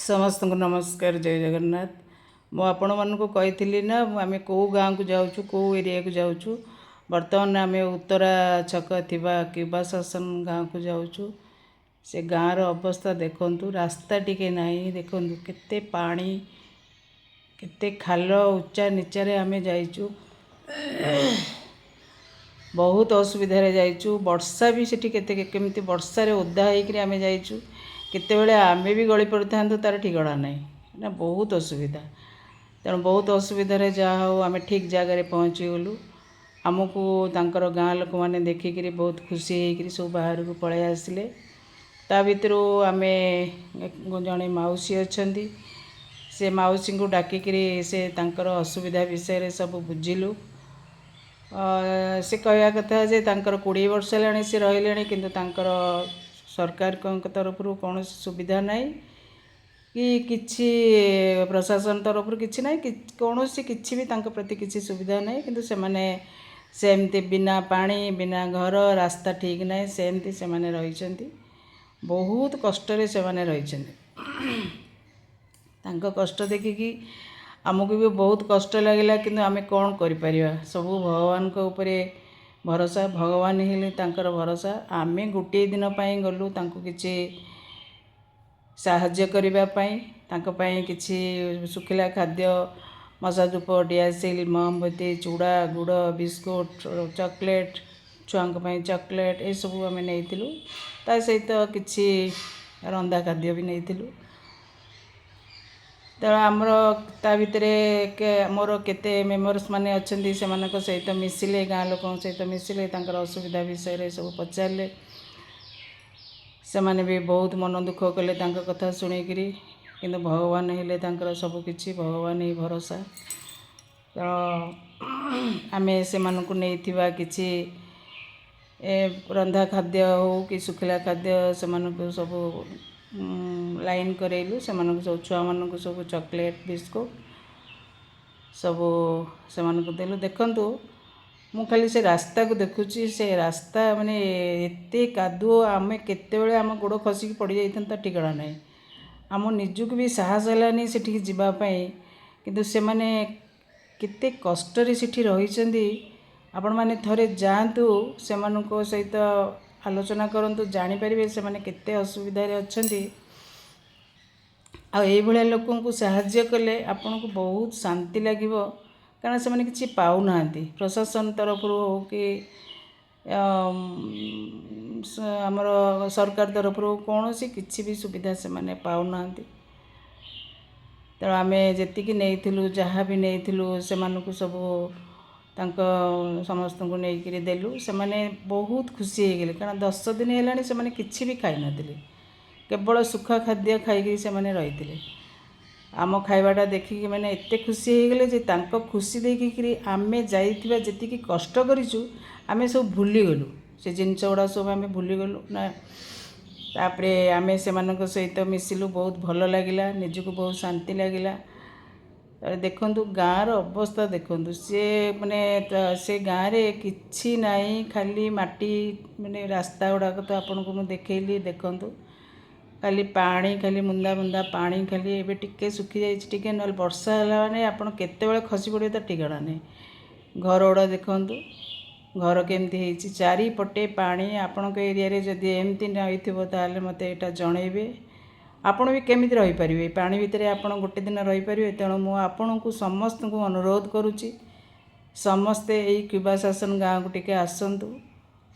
समस्त को नमस्कार। जय जगन्नाथ। मु आपण मानक कही ना आम कौ गाँव को जाऊँ कौ एरिया को जाऊँ। बर्तमान आम उत्तरा छक थी क्यूबा शासन गाँव को जाऊँ। से गाँव अवस्था देखु रास्ता टिके नहीं देखु केते पानी केते खाल उच्चा नीचारे आम जाइचु बहुत असुविधा जाइचु। वर्षा भी सेठी केते केमिति वर्षा रे ओदा होइकरी आम जाइचु। केतेबेले आमे भी गली पड़ि था तार ठिकଣା नहीं ना बहुत असुविधा। तेणु बहुत असुविधा जहाँ हो आम ठीक जगह पहुँची गलु। आमको तांकर गाँ लोक मैंने देखिकी बहुत खुशी होकर सब बाहर को पलि आसिले। ता भितर आम जड़े मौसी अच्छा से मौसी को डाकिकी से तांकर असुविधा विषय सब बुझिलु। से कहवा कथा जे तांकर 20 वर्ष है सी रही किंतु तांकर सरकार तरफ कौन सुविधा नहीं कि किछि प्रशासन तरफ किछि नहीं कौन किछि भी तांक प्रति किछि सुविधा नहीं किंतु से माने सेमती बिना पानी बिना घर रास्ता ठीक नहीं सेमती से माने रहिछंती। बहुत कष्ट से माने रहिछंती। तांको कष्ट देखिकी आमको भी बहुत कष्ट लगिला किंतु आमे कौन करि परिबा। सब भगवान को ऊपर भरोसा भगवान हेले तांकर भरोसा। आमे गोटे दिन पाई गलु तांको किछि साहाय्य करिबा पाई तांको पाई किछि सुखिला खाद्य मशा धूप डियासिल मोमबत्ती चूड़ा गुड़ बिस्कुट चॉकलेट छुआंक पाई चॉकलेट ए सब आमे नेइतिलु। ता सहित किछि रंधा खाद्य भी नेइतिलु। तेणु आमर ता भितर मोर केते मेम्बर्स माने अच्छे से सहित मिसिले गाँ लोक सहित मिसिले तांकर असुविधा विषय सब पचारे। से माने भी बहुत मन दुख कले तांका कथा शुणिकी किंतु भगवान हेले तांकर सब किछि भगवान ही भरोसा। तेणु आमे से मानकु नेइथिबा किछि रंधा खाद्य हो कि सुखिला खाद्य से मानकु सब लाइन करेलु। से मानकु सब छुआ मानकु सब चॉकलेट बिस्कुट सब से मानकु देलु। देखंतु मु खाली से रास्ता को देखुची से रास्ता माने एते कादुओ आमे केतेबेले आम गोड़ खसिक पड़ जाइथंता ठिकଣା नहीं। आम निजुक भी साहस हलानी सेठी जिबा पई किंतु से माने केते कष्ट रे सेठी रहिचंदी। आपण माने थरे जांतु से मानको सहित आलोचना करंतु जानि परिबे से माने केते असुविधा रे अछंती। आ एई भलिया लोकन को सहाय्य कले आपन को बहुत शांति लागिवो कारण से माने किछि पाउ नांती प्रशासन तरफ हो कि हमर सरकार तरफ कौन सी किछि भी सुविधा से माने पाउ नांती। तेणु आमे जेतिकी नेइथिलु जहाँ भी नेइथिलु से मानकु सब तांको समस्त को नेइकिरी देलु। से माने बहुत खुशी हो गले कारण 10 दिन हेलानी से माने किछि भी खाइ नथिले केवल सुखा खाद्य खाइकी से माने रहिथिले। आम खाइबाटा देखिकी मैंने एते खुशी हो गले जे तांको खुशी देखिकी आमे जाइथिबा जेतिकी कष्ट करिछु आमे सब भूली गलु। से जिनस गुड़ा सब आमे भूली गलु ना। तापरे आमे से मानक सहित मिसिलु बहुत भल लागिला निजको बहुत शांति लागिला। देखंतु गाँव अवस्था देखंतु से माने से गाँव रे किछि नाही खाली माटी माने रास्ता गुड़ा तो आपन को देखैली। देखंतु खाली पानी खाली मुंदा मुंदा पानी खाली एबे टिके सुखी जाइछि टिके न वर्षा हला माने आपन केतेबेले खसी पड़े तो ठिकଣା नहीं। घर गुड़ा देखंतु घर केमती हेछि चारि पटे पानी। आपण के एरिया रे जदि एमती न होइथिबो ताले मते एटा जणैबे आपण भी केमिति रहि परिबे पानी भितरे आपण गोटे दिन रहि परिबे। तेणु मु आपण को समस्त को अनुरोध करूची समस्ते एई क्यूबा शासन गाँव को टिके आसंतु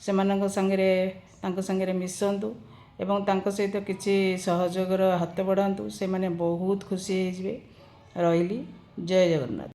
से मानक संगे तांको संगे मिसंतु एवं तांको सहित किछि सहयोगर हाथ बढ़ातु। से माने बहुत खुशी हो जिवे। रहिली। जय जगन्नाथ।